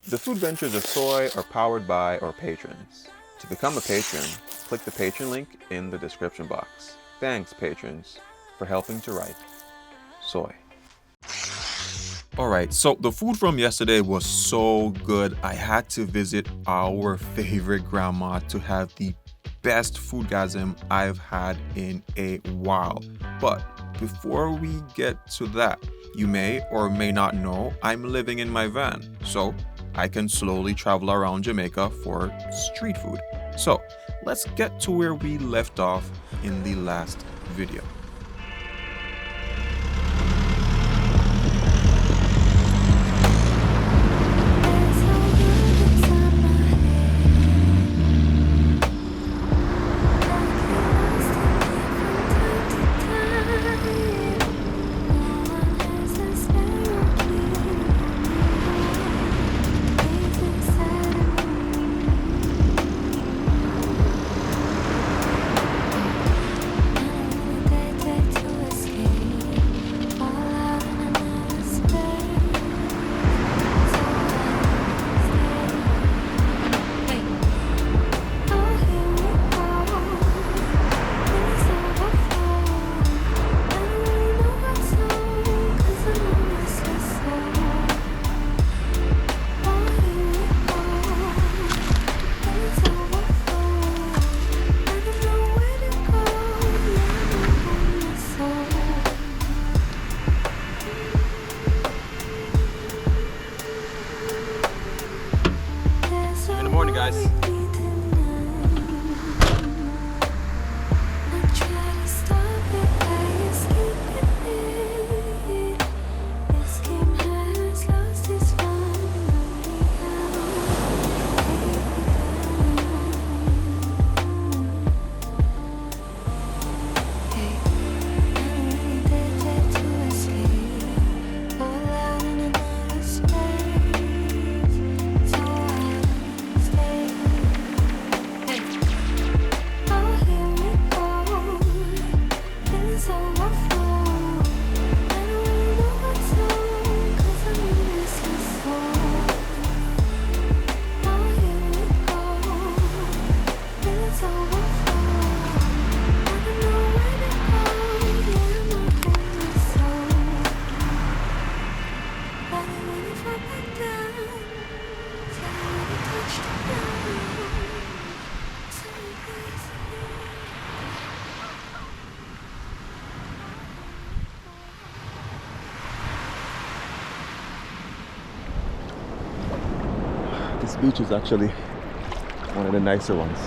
The food ventures of Soai are powered by our patrons. To become a patron, click the patron link in the description box. Thanks, patrons, for helping to write Soai. Alright, so the food from yesterday was so good. I had to visit our favorite grandma to have the best foodgasm I've had in a while. But before we get to that, you may or may not know I'm living in my van, so I can slowly travel around Jamaica for street food. So let's get to where we left off in the last video. This beach is actually one of the nicer ones.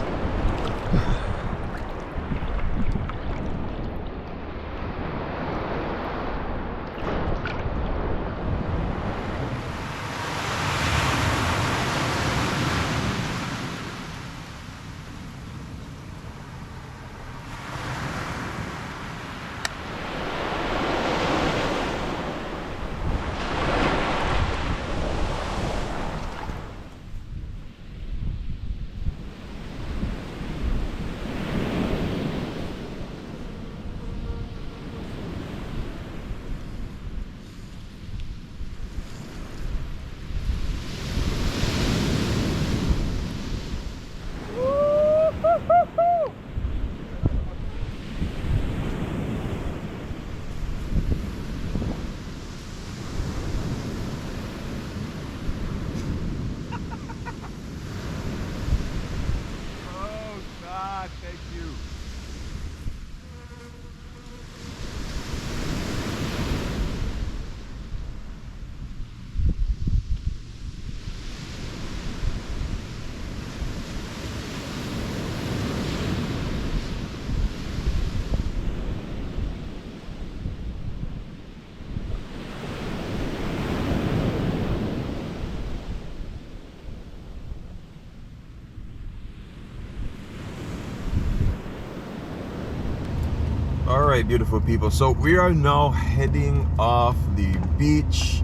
Alright, beautiful people, so we are now heading off the beach.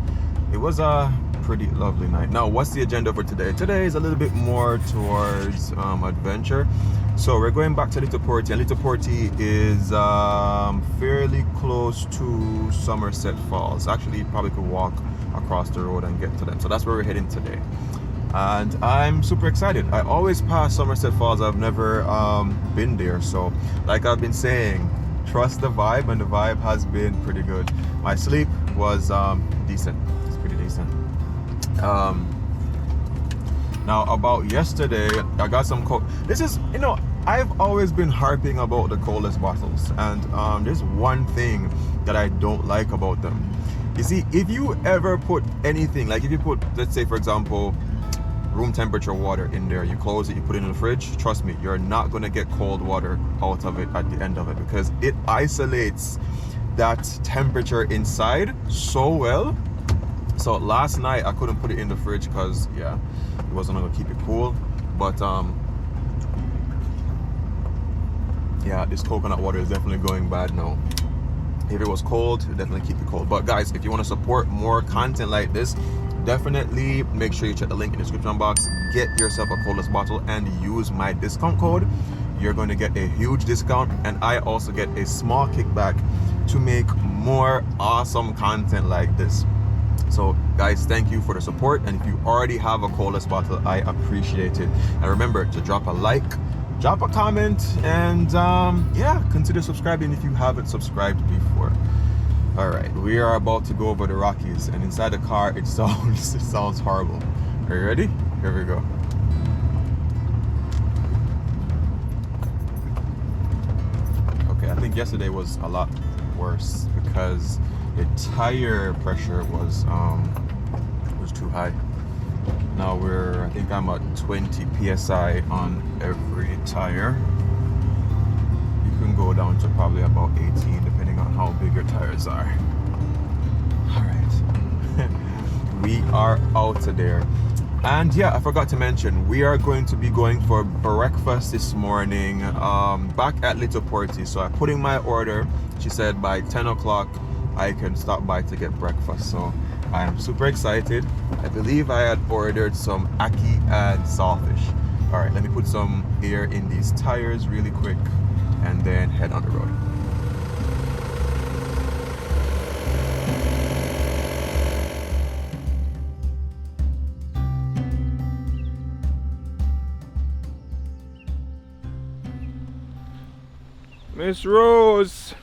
It was a pretty lovely night. Now, what's the agenda for today? Today is a little bit more towards adventure. So we're going back to Likkle Porti, and Likkle Porti is fairly close to Somerset Falls. Actually, you probably could walk across the road and get to them. So that's where we're heading today. and I'm super excited. I always pass Somerset Falls. I've never been there, so like I've been saying, trust the vibe, and the vibe has been pretty good. My sleep was decent. It's pretty decent. Now about yesterday, I got some cold. This is, I've always been harping about the coldest bottles, and there's one thing that I don't like about them. You see, if you ever put anything, like if you put, let's say for example, room temperature water in there, you close it, you put it in the fridge, trust me, you're not gonna get cold water out of it at the end of it, because it isolates that temperature inside so well. So last night I couldn't put it in the fridge because yeah, it wasn't gonna keep it cool. But yeah, this coconut water is definitely going bad now. If it was cold, it definitely keep it cold. But guys, if you want to support more content like this, definitely make sure you check the link in the description box. Get yourself a coldest bottle and use my discount code. You're going to get a huge discount, and I also get a small kickback to make more awesome content like this. So guys, thank you for the support, and if you already have a coldest bottle, I appreciate it. And remember to drop a like, drop a comment, and yeah, consider subscribing if you haven't subscribed before. All right, we are about to go over the Rockies, and inside the car it sounds horrible. Are you ready? Here we go. Okay, I think yesterday was a lot worse because the tire pressure was too high. Now I think I'm at 20 psi on every tire. You can go down to probably about 18 depending on how big your tires are. All right, we are out of there. And yeah, I forgot to mention, we are going to be going for breakfast this morning back at Likkle Porti. So I put in my order. She said by 10 o'clock I can stop by to get breakfast. So I am super excited. I believe I had ordered some Ackee and Saltfish. All right, let me put some air in these tires really quick and then head on the road. Miss Rose,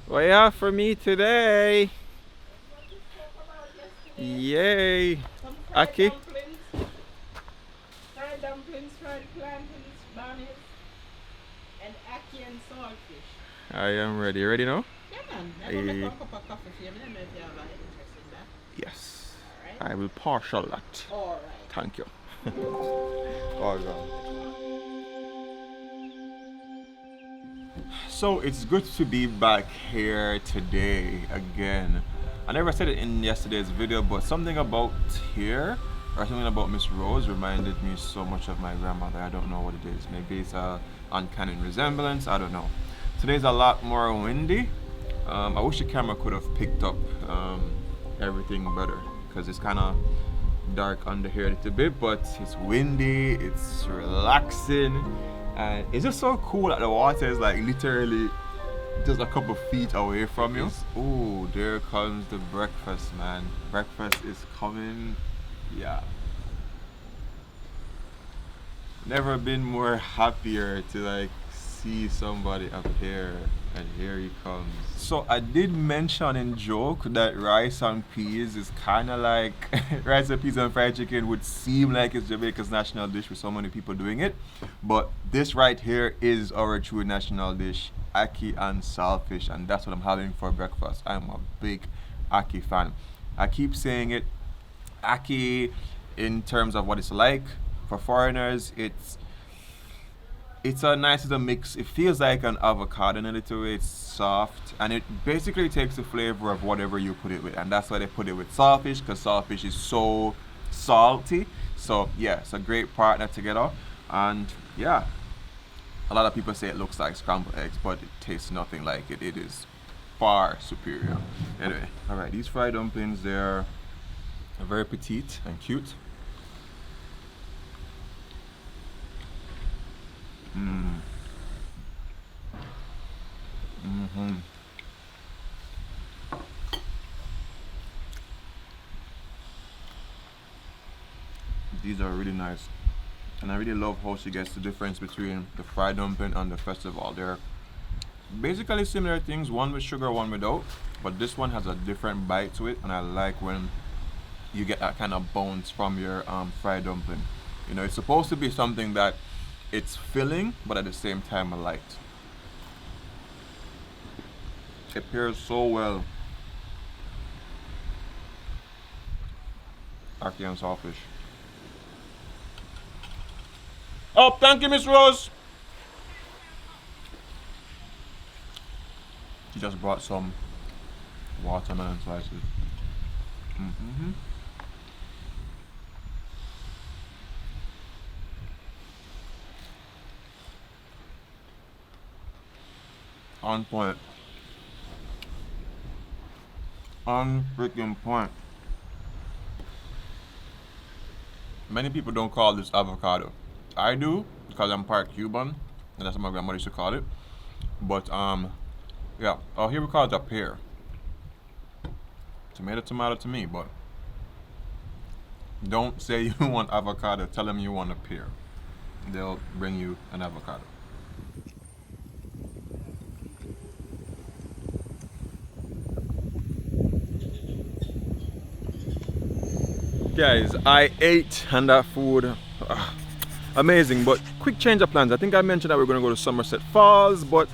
what you have for me today? Yay! Ackee? Fried dumplings, fried plantains, bunnies, and Ackee and saltfish. I am ready. You ready now? Yeah, man. I'm going to make a cup of coffee for you. I don't know if you have an interest in that. Yes. Alright. I will partial that. Alright. Thank you. Oh God. So it's good to be back here today again. I never said it in yesterday's video, but something about here or something about Miss Rose reminded me so much of my grandmother. I don't know what it is. Maybe it's a uncanny resemblance. I don't know. Today's a lot more windy. I wish the camera could have picked up everything better because it's kind of dark under here a little bit, but it's windy, it's relaxing, and it's just so cool that the water is like literally just a couple feet away from you. Oh, there comes the breakfast, man. Breakfast is coming. Yeah. Never been more happier to like see somebody up here, and here he comes. So I did mention in joke that rice and peas is kind of like rice and peas and fried chicken would seem like it's Jamaica's national dish with so many people doing it, but this right here is our true national dish, Ackee and Saltfish, and that's what I'm having for breakfast. I'm a big Ackee fan. I keep saying it, Ackee, in terms of what it's like for foreigners, it's a nice little mix. It feels like an avocado in a little way. It's soft, and it basically takes the flavor of whatever you put it with, and that's why they put it with saltfish, because saltfish is so salty. So yeah, it's a great partner together. And yeah, a lot of people say it looks like scrambled eggs, but it tastes nothing like it. It is far superior. Anyway, all right, these fried dumplings, they're very petite and cute. These are really nice. And I really love how she gets the difference between the fried dumpling and the festival. They're basically similar things, one with sugar, one without, but this one has a different bite to it, and I like when you get that kind of bounce from your fried dumpling. You know, it's supposed to be something that it's filling, but at the same time light. It pairs so well. Ackee and saltfish. Oh, thank you, Miss Rose. She just brought some watermelon slices. Mm-hmm. On point. On freaking point. Many people don't call this avocado. I do because I'm part Cuban, and that's what my grandmother used to call it. But yeah. Oh, here we call it a pear. Tomato to me, but don't say you want avocado. Tell them you want a pear. They'll bring you an avocado. Guys, I ate and that food, amazing. But quick change of plans. I think I mentioned that we're going to go to Somerset Falls, but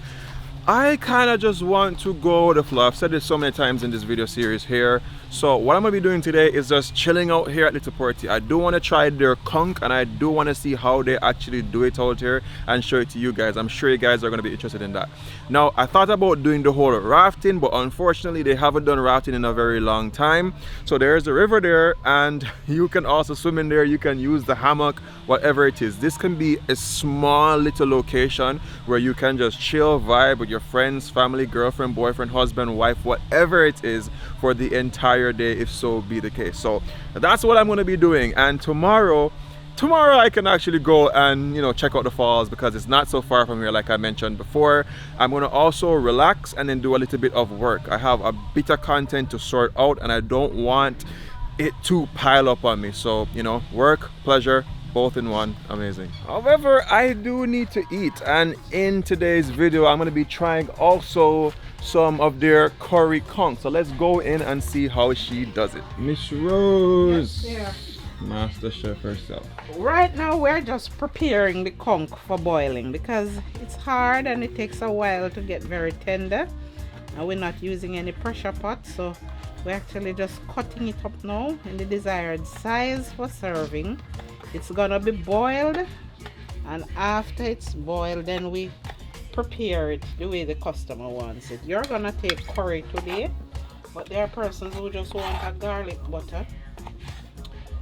I kind of just want to go with the flow. I've said this so many times in this video series here. So what I'm going to be doing today is just chilling out here at Likkle Porti. I do want to try their conch, and I do want to see how they actually do it out here and show it to you guys. I'm sure you guys are going to be interested in that. Now, I thought about doing the whole rafting, but unfortunately they haven't done rafting in a very long time. So there's a river there, and you can also swim in there. You can use the hammock, whatever it is. This can be a small little location where you can just chill, vibe with your friends, family, girlfriend, boyfriend, husband, wife, whatever it is, for the entire day, if so be the case. So that's what I'm going to be doing. And tomorrow I can actually go and, you know, check out the falls because it's not so far from here, like I mentioned before. I'm going to also relax and then do a little bit of work. I have a bit of content to sort out, and I don't want it to pile up on me. So, you know, work, pleasure, both in one. Amazing. However, I do need to eat, and in today's video I'm going to be trying also some of their curry conch. So let's go in and see how she does it. Miss Rose, Yes, Master Chef herself. right now we're just preparing the conch for boiling because it's hard and it takes a while to get very tender, and we're not using any pressure pot, so we're actually just cutting it up now in the desired size for serving. It's gonna be boiled, and after it's boiled then we prepare it the way the customer wants it. You're gonna take curry today, but there are persons who just want a garlic butter.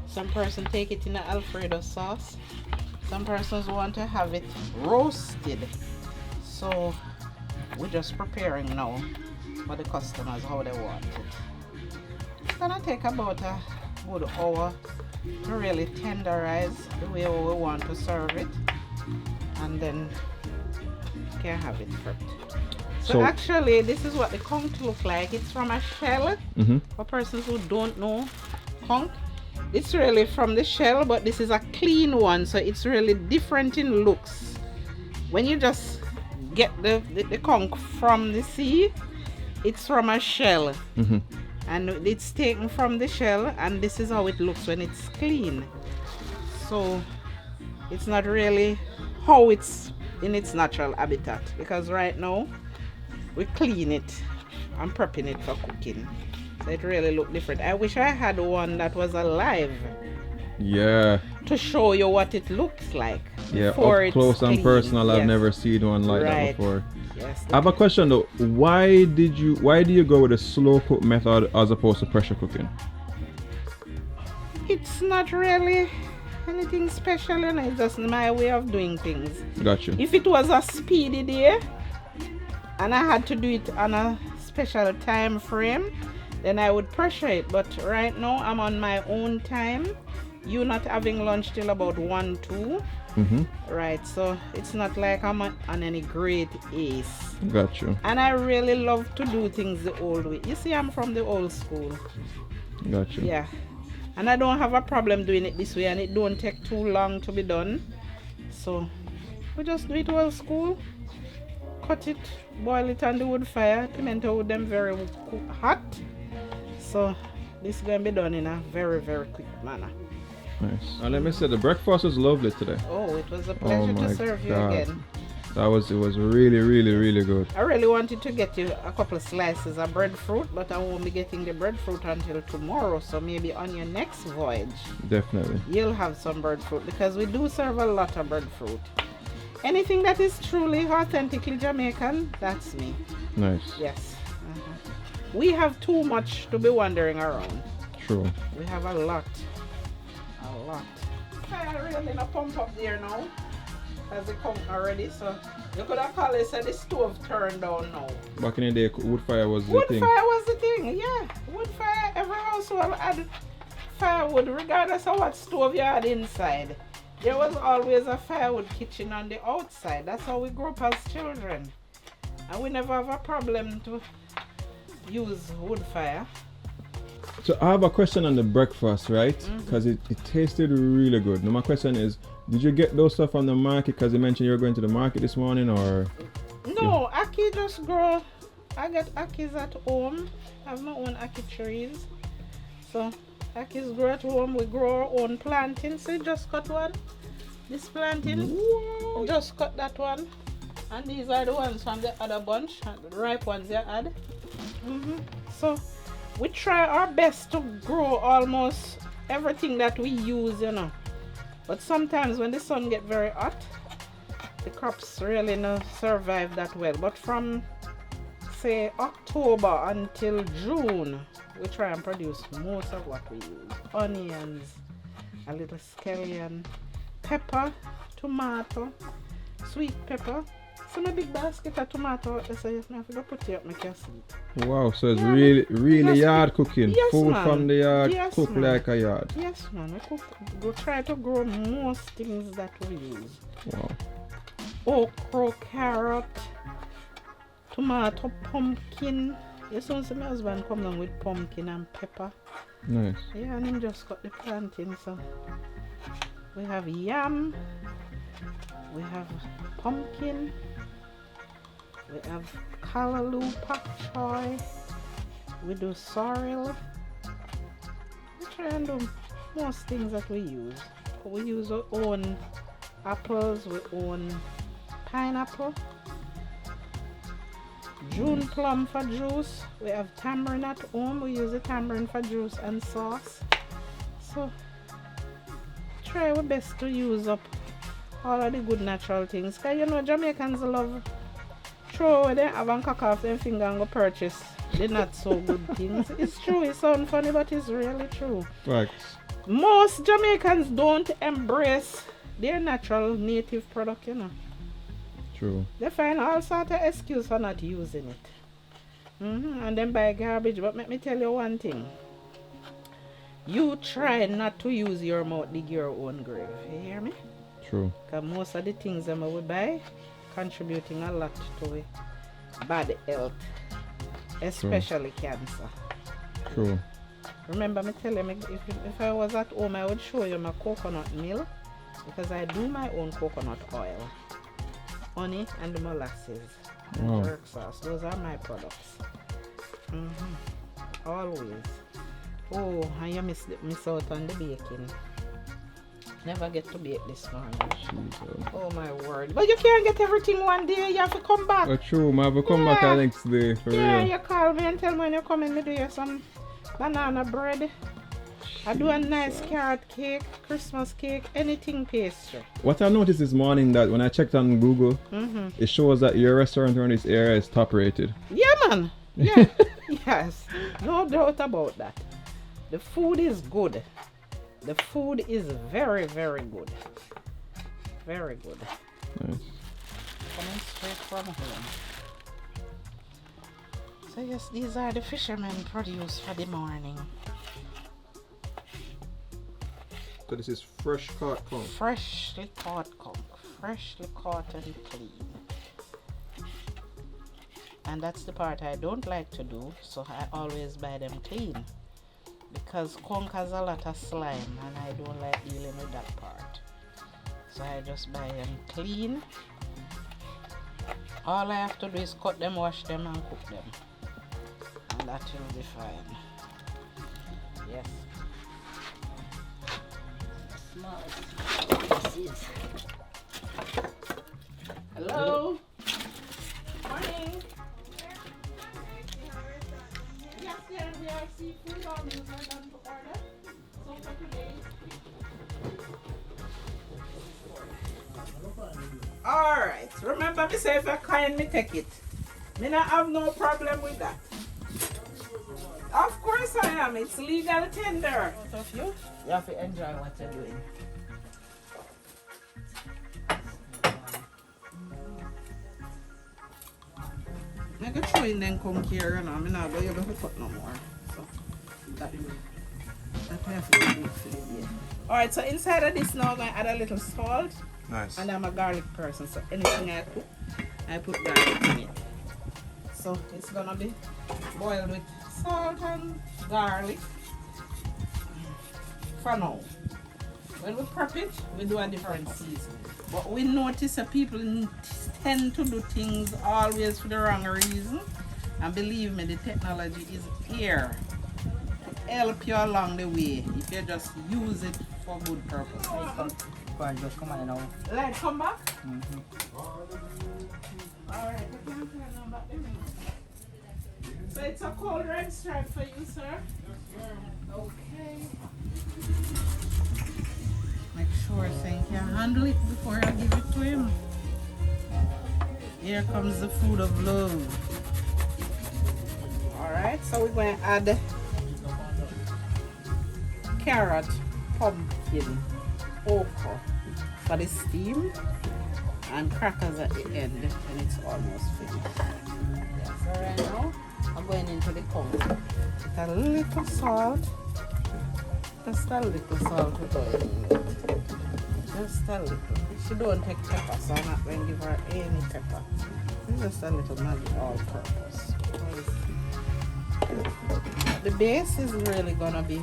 Some person take it in an Alfredo sauce. Some persons want to have it roasted. So we're just preparing now for the customers how they want it. It's gonna take about a good hour to really tenderize the way we want to serve it, and then you can have it prepped. So actually this is what the conch look like. It's from a shell. For persons who don't know conch, it's really from the shell, but this is a clean one, so it's really different in looks. When you just get the conch from the sea, it's from a shell. And it's taken from the shell, and this is how it looks when it's clean. So it's not really how it's in its natural habitat, because right now we clean it and prepping it for cooking, so it really look different. I wish I had one that was alive, yeah, to show you what it looks like. Yeah, up close and personal. I've never seen one like that before. Yes, I have a question though. Why do you go with a slow cook method as opposed to pressure cooking? It's not really anything special, and it's just my way of doing things. Got you. If it was a speedy day and I had to do it on a special time frame, then I would pressure it. But right now I'm on my own time. You're not having lunch till about 1, 2. Right, so it's not like I'm on any great ace. Got you. And I really love to do things the old way. You see, I'm from the old school. Got you. Yeah, And I don't have a problem doing it this way, and it don't take too long to be done. So we just do it old school. Cut it, boil it on the wood fire. Pimento wood them very hot. So this is going to be done in a very, very quick manner. Nice. And let me say, the breakfast was lovely today. Oh, it was a pleasure to serve you again. It was really, really, really good. I really wanted to get you a couple of slices of breadfruit, but I won't be getting the breadfruit until tomorrow. So maybe on your next voyage, definitely, you'll have some breadfruit, because we do serve a lot of breadfruit. Anything that is truly authentically Jamaican, that's me. Nice. Yes. We have too much to be wandering around. True. We have a lot. A lot. I really not pump up there now. Has it come already? So you could have called it, said the stove turned down now. Back in the day, wood fire was the thing. Wood fire was the thing, yeah. Wood fire, every household had firewood, regardless of what stove you had inside. There was always a firewood kitchen on the outside. That's how we grew up as children. And we never have a problem to use wood fire. So I have a question on the breakfast, right? Because it tasted really good. Now my question is, did you get those stuff from the market? Because you mentioned you were going to the market this morning, or? No, Ackee just grow. I get Ackees at home. I have my own Ackee trees. So Ackees grow at home. We grow our own planting. So you just cut one. This planting, just cut that one. And these are the ones from the other bunch, the ripe ones you add. So we try our best to grow almost everything that we use, you know. But sometimes when the sun gets very hot, the crops really not survive that well. But from say October until June, we try and produce most of what we use. Onions, a little scallion, pepper, tomato, sweet pepper. So my big basket of tomato, I say, I have to put it up, make you see. Wow, so it's really yard cooking. Yes, Food man. from the yard, Yes, cook man. like a yard. Yes, man. We try to grow most things that we use. Wow. Okra, carrot, tomato, pumpkin. You soon see my husband come down with pumpkin and pepper. Nice. Yeah, and him just got the planting. So we have yam, we have pumpkin, we have callaloo, pak choy, we do sorrel. We try and do most things that we use. We use our own apples, we own pineapple, June plum for juice. We have tamarind at home. We use the tamarind for juice and sauce. So try our best to use up all of the good natural things. Because you know Jamaicans love throw away them have and cock off them finger and go purchase the not so good things. It's true, it sounds funny, but it's really true. Facts. Most Jamaicans don't embrace their natural native product, you know. True. They find all sort of excuse for not using it. And then buy garbage. But let me tell you one thing. You try not to use your mouth dig your own grave. You hear me? True. Because most of the things that we buy contributing a lot to bad health. Especially cancer. True. Remember me tell you, if I was at home, I would show you my coconut milk. Because I do my own coconut oil. Honey and the molasses and jerk sauce. Those are my products. Always. Oh, and you miss out on the baking. Never get to bake this morning. Jesus. Oh my word. But you can't get everything one day. You have to come back. True, I have to come back the next day for real. You call me and tell me when you come in, me do you some banana bread. I do a nice carrot cake, Christmas cake, anything pastry. What I noticed this morning that when I checked on Google, it shows that your restaurant around this area is top rated. Yeah, man. Yeah. Yes. No doubt about that. The food is good. The food is very, very good. Very good. Nice. Coming straight from home. So yes, these are the fishermen produce for the morning. So this is fresh caught conch. Freshly caught conch. Freshly caught and clean. And that's the part I don't like to do, so I always buy them clean. because conch has a lot of slime and I don't like dealing with that part. So I just buy them clean. All I have to do is cut them, wash them and cook them. And that will be fine. Yes. Small pieces. Hello. Morning. Yes, there we are seafood. All meals are done to order. So for today. Alright, remember me say if you're kind, me take it. Me not have no problem with that. Of course I am, it's legal tender. Both of you, you have to enjoy what you're doing. I can throw in them conch here, you know, I'm not going to cut no more. So, that I have to do for the Alright, so inside of this now I'm going to add a little salt. Nice. And I'm a garlic person, so anything I cook, I put garlic in it. So it's gonna be boiled with salt and garlic for now. When we prep it, we do a different season. But we notice that people tend to do things always for the wrong reason. And believe me, the technology is here to help you along the way if you just use it for good purpose. Just come on now. Light come back? Alright, we can turn on back the ring. So it's a cold red stripe for you, sir? Okay. Make sure so you can handle it before I give it to him. Here comes the food of love. Alright, so we're going to add carrot, pumpkin, okra for the steam and crackers at the end and it's almost finished. Yeah, so right now I'm going into the conch with a little salt, just a little salt we're going in it. Just a little. She don't take pepper, so I'm not going to give her any pepper. It's just a little Maggi all purpose. The base is really gonna be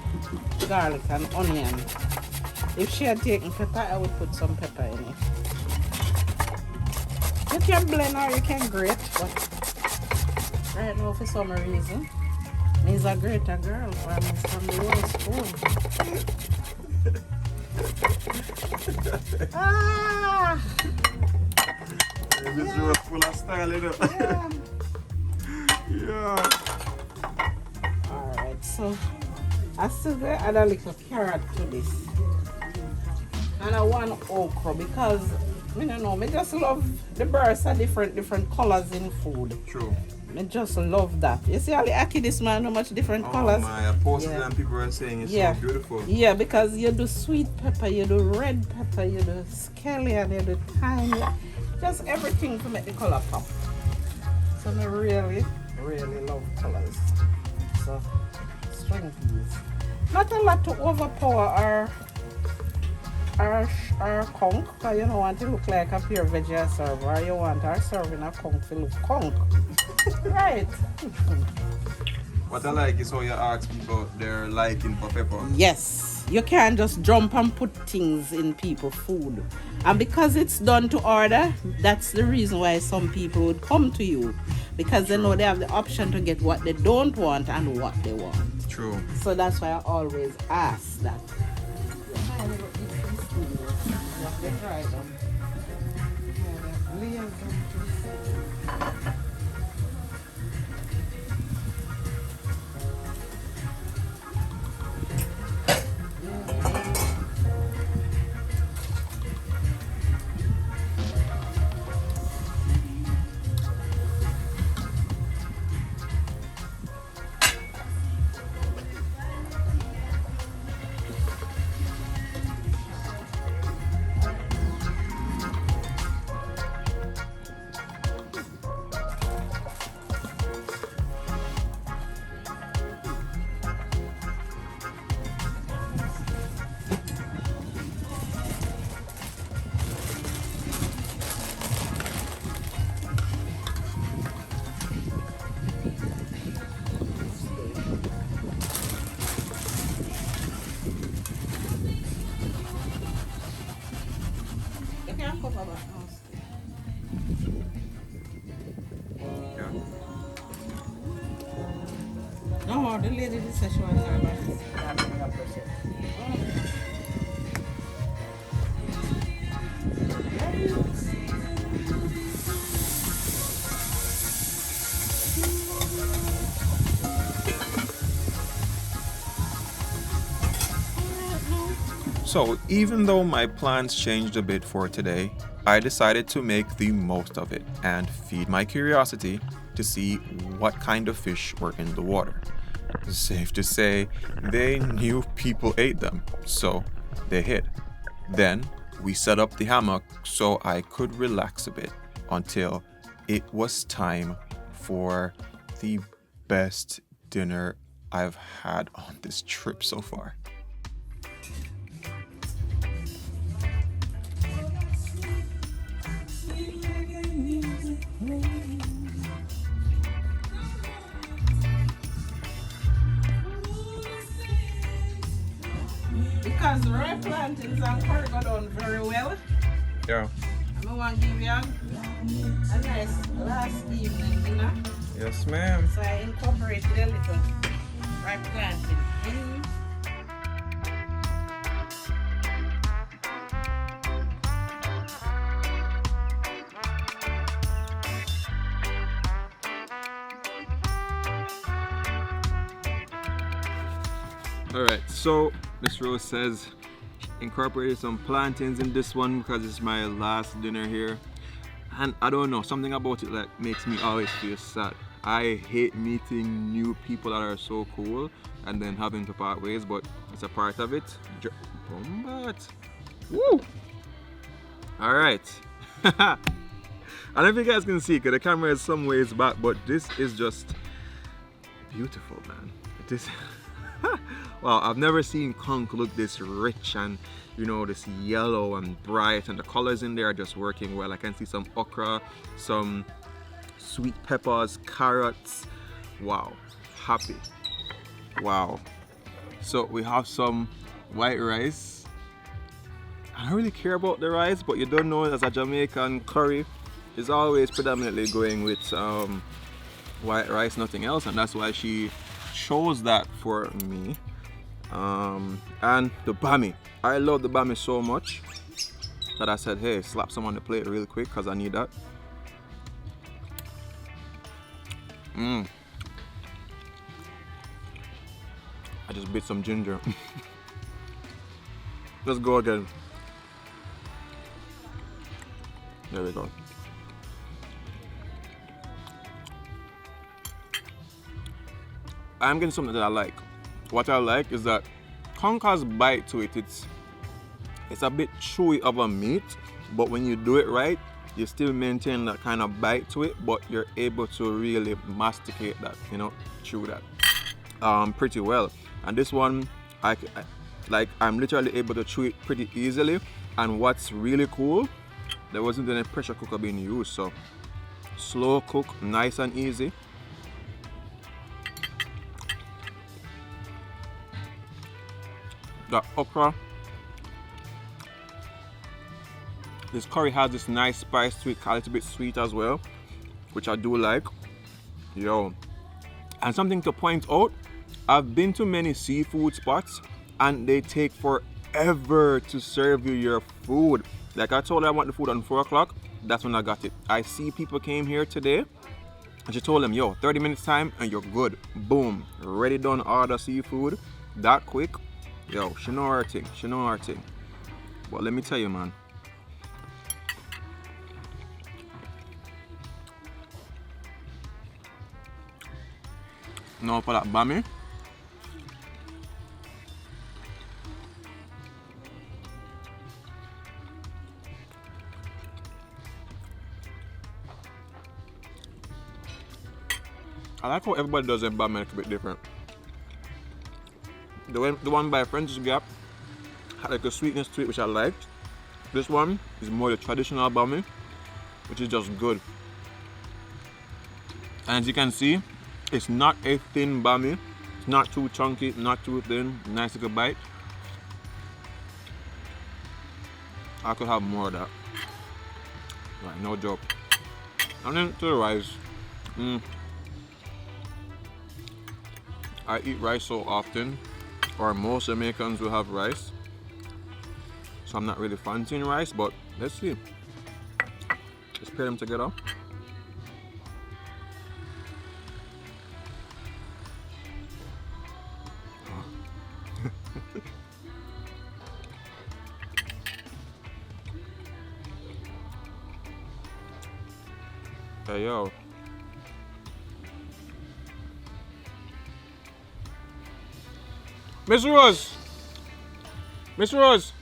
garlic and onion. If she had taken pepper, I would put some pepper in it. You can blend or you can grate, but right now for some reason, he's a greater girl from the old spoon. Ah! This was full of style, you know. Yeah. Yeah. Alright, so I still gonna add a little carrot to this. And I want okra because I don't know, I just love the birds are different colors in food. True. I just love that. You see all the Ackee this man, how much different colors. Oh my, I posted Yeah. and people were saying it's Yeah. so beautiful. Yeah, because you do sweet pepper, you do red pepper, you do scallion, you do thyme, just everything to make the color pop. So I really love colors. So string peas. Not a lot to overpower our conch, because you don't want to look like a pure veggie server. You want our serving a conch to look conch. Right. What I like is how you ask people their liking for pepper. Yes, you can't just jump and put things in people's food. And because it's done to order, that's the reason why some people would come to you. Because they know they have the option to get what they don't want and what they want. True. So that's why I always ask that. can cover back now. Yeah. No, the lady did say she wants her back. That's in your process. So, even though my plans changed a bit for today, I decided to make the most of it and feed my curiosity to see what kind of fish were in the water. Safe to say, they knew people ate them, so they hid. Then we set up the hammock so I could relax a bit until it was time for the best dinner I've had on this trip so far. Because ripe plantains and curry go down very well. Yeah. I want to give you a nice last evening dinner. Yes, ma'am. So I incorporated a little ripe plantain in. Alright, so Miss Rose says incorporated some plantains in this one because it's my last dinner here. And I don't know, something about it that makes me always feel sad. I hate meeting new people that are so cool and then having to part ways, but it's a part of it. Bombat. Woo! Alright. I don't know if you guys can see because the camera is some ways back, but this is just beautiful, man. This wow, I've never seen conch look this rich and, you know, this yellow and bright, and the colors in there are just working well. I can see some okra, some sweet peppers, carrots. Wow, happy. Wow. So we have some white rice. I don't really care about the rice, but you don't know, as a Jamaican curry is always predominantly going with white rice, nothing else, and that's why she chose that for me. And the bami, I love the bami so much that I said, hey, slap some on the plate real quick because I need that. I just bit some ginger. Let's go again. There we go. I'm getting something that I like. What I like is that conch has bite to it. It's a bit chewy of a meat, but when you do it right, you still maintain that kind of bite to it, but you're able to really masticate that, you know, chew that pretty well. And this one, I'm literally able to chew it pretty easily. And what's really cool, there wasn't any pressure cooker being used, so slow cook, nice and easy. The okra, this curry has this nice spice to it, a little bit sweet as well, which I do like. Yo, and something to point out, I've been to many seafood spots and they take forever to serve you your food. Like I told her I want the food on 4 o'clock, that's when I got it. I see people came here today and she told them, yo, 30 minutes time and you're good. Boom, ready, done, order seafood that quick. Yo, she know her thing, she know her thing. But let me tell you, man. Now for that bami. I like how everybody does their bami a little bit different. The one by French's Gap had like a sweetness to it, which I liked. This one is more the traditional bami, which is just good. And as you can see, it's not a thin bami. It's not too chunky, not too thin. Nice little bite. I could have more of that. Like, no joke. And then to the rice. I eat rice so often, or most Jamaicans will have rice. So I'm not really fancying rice, but let's see. Let's pair them together. Hey yo. Miss Rose! Miss Rose!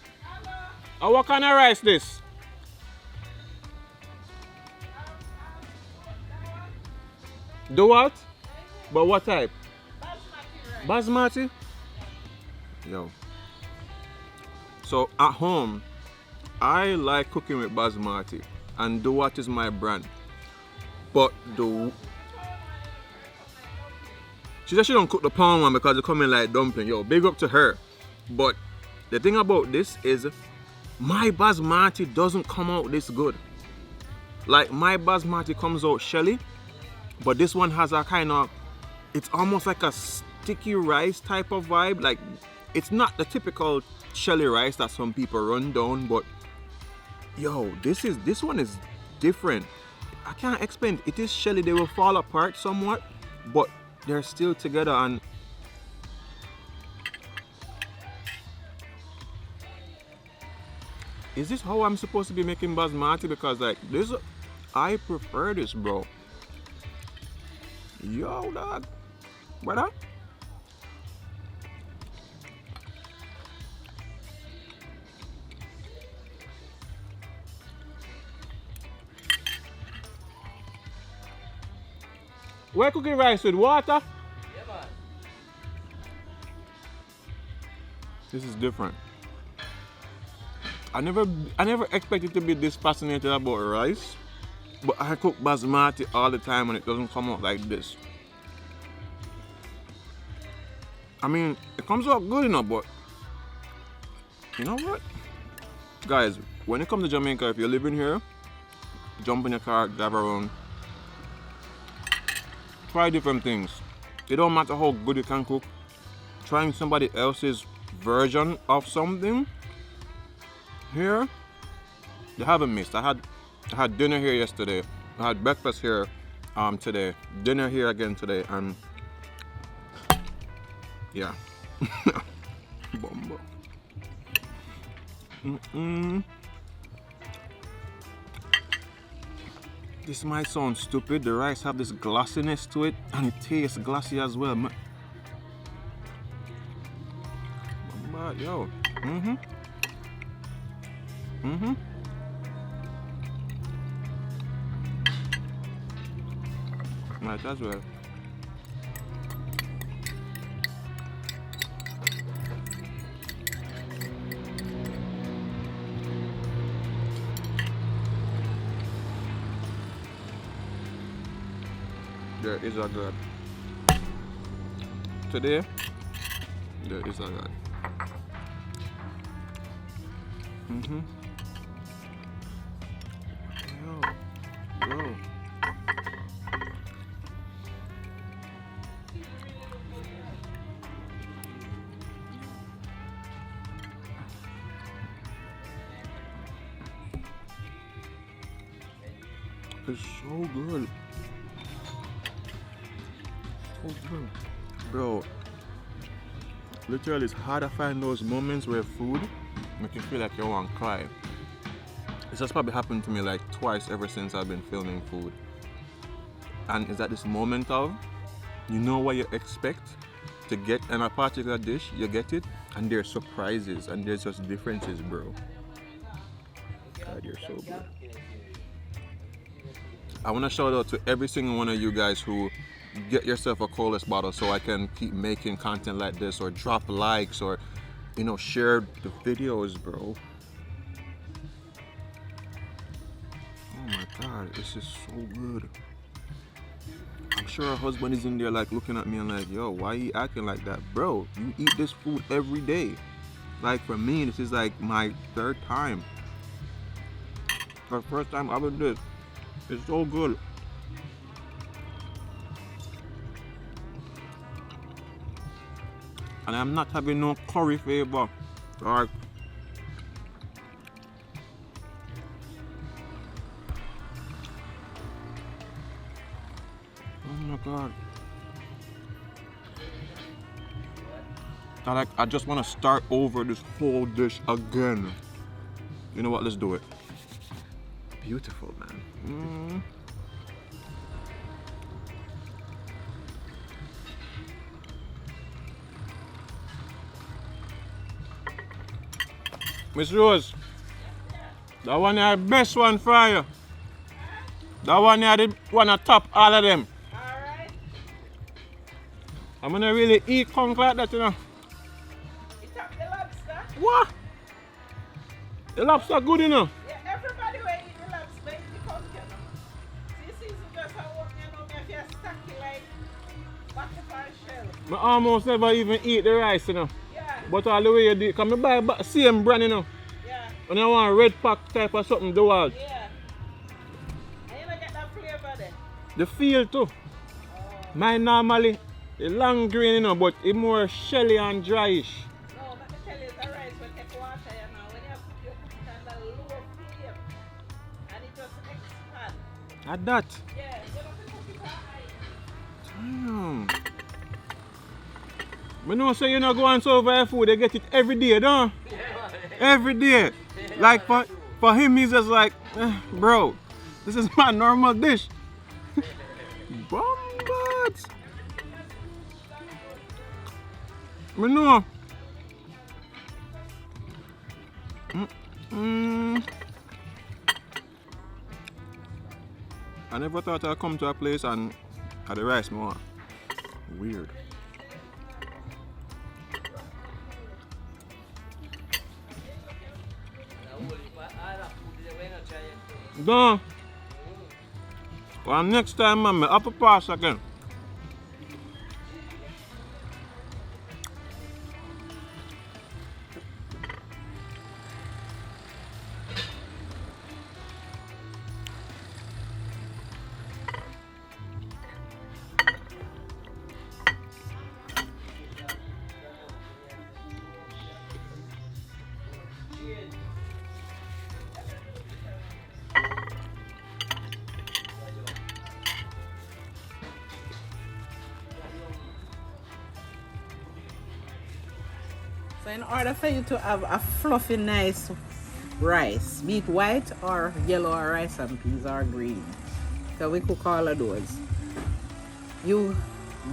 What kind of rice this? Do what? But what type? Basmati? Yo. So at home, I like cooking with basmati, and do what is my brand. But she said she don't cook the pound one because it come in like dumpling. Yo, big up to her. But the thing about this is my basmati doesn't come out this good. Like my basmati comes out shelly, but this one has a kind of, it's almost like a sticky rice type of vibe. Like it's not the typical shelly rice that some people run down, but yo, this one is different. I can't explain. It is shelly. They will fall apart somewhat, but they're still together. And is this how I'm supposed to be making basmati? Because like this, I prefer this, bro. Yo, dog, brother. We're cooking rice with water. Yeah, man. This is different. I never expected to be this fascinated about rice, but I cook basmati all the time and it doesn't come out like this. I mean, it comes out good enough, but you know what? Guys, when it comes to Jamaica, if you're living here, jump in your car, drive around, try different things. It don't matter how good you can cook. Trying somebody else's version of something here, you haven't missed. I had dinner here yesterday. I had breakfast here today. Dinner here again today, and yeah. Bumbo. This might sound stupid. The rice have this glossiness to it, and it tastes glossy as well. But yo, might as well. There is a God. Today, there is a God. Yo. It's so good. Bro, literally it's hard to find those moments where food make you feel like you want to cry. This has probably happened to me like twice ever since I've been filming food. And it's at this moment of, you know what you expect to get in a particular dish, you get it, and there's surprises and there's just differences, bro. God, you're so good. I want to shout out to every single one of you guys who get yourself a coldest bottle so I can keep making content like this, or drop likes, or you know, share the videos, bro. Oh my God, this is so good. I'm sure her husband is in there like looking at me and like, yo, why are you acting like that? Bro, you eat this food every day. Like for me, this is like my third time. The first time having this. It's so good. And I'm not having no curry flavor. Like, oh my God. I just want to start over this whole dish again. You know what? Let's do it. Beautiful, man. Miss Rose, that one is the best one for you. That one is the one on top all of them. Alright. I'm gonna really eat conch like that, you know. You top the lobster? What? The lobster good, you know. Yeah, everybody will eat the lobster, eat the conch, you know. This is just a walk, you know, if you're stuck like butterfly shell. I almost never even eat the rice, you know. Yeah, But all the way you do it, come buy same brand, you know. yeah, And I want a red pack type of something, do all. yeah. And you don't get that flavor there. The feel too. Oh. Mine normally, the long grain, you know, but it's more shelly and dryish. No, but the tell you the rice will take water, you know. When you put it on the low flame, and it just expands. At that. Yeah, you don't have to cook it on high. Damn. I know say you know go on serve your food, they get it every day, don't you? Every day. Like for him, he's just like, bro, this is my normal dish. Bombats. I know. I never thought I'd come to a place and have the rice more. Weird. Done. Well, next time, man, I upper pass again. So in order for you to have a fluffy, nice rice, be it white or yellow or rice and peas or green, so we cook all of those. You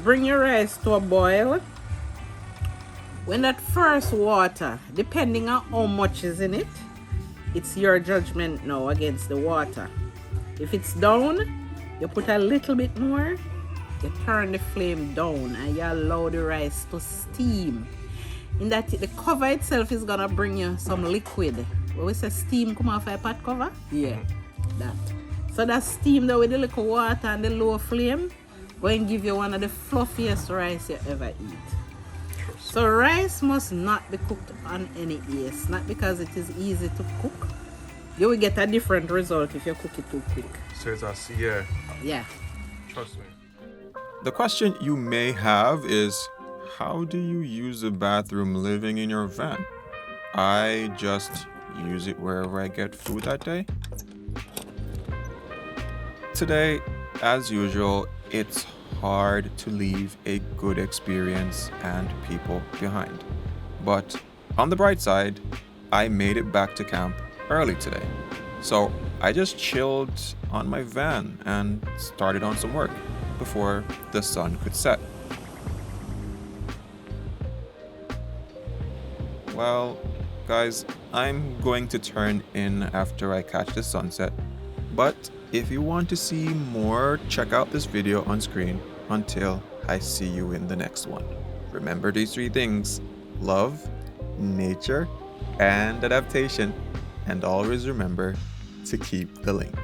bring your rice to a boil. When that first water, depending on how much is in it, it's your judgment now against the water. If it's down, you put a little bit more, you turn the flame down and you allow the rice to steam. In that the cover itself is gonna bring you some liquid. When we say steam come off a pot cover, yeah, that. So that steam there with the little water and the low flame going to give you one of the fluffiest rice you ever eat. So rice must not be cooked on any ice, not because it is easy to cook. You will get a different result if you cook it too quick. So it's a yeah. Yeah. Trust me. The question you may have is, how do you use the bathroom living in your van? I just use it wherever I get food that day. Today, as usual, it's hard to leave a good experience and people behind. But on the bright side, I made it back to camp early today. So I just chilled on my van and started on some work before the sun could set. Well, guys, I'm going to turn in after I catch the sunset. But if you want to see more, check out this video on screen until I see you in the next one. Remember these 3 things: love, nature, and adaptation. And always remember to keep the link.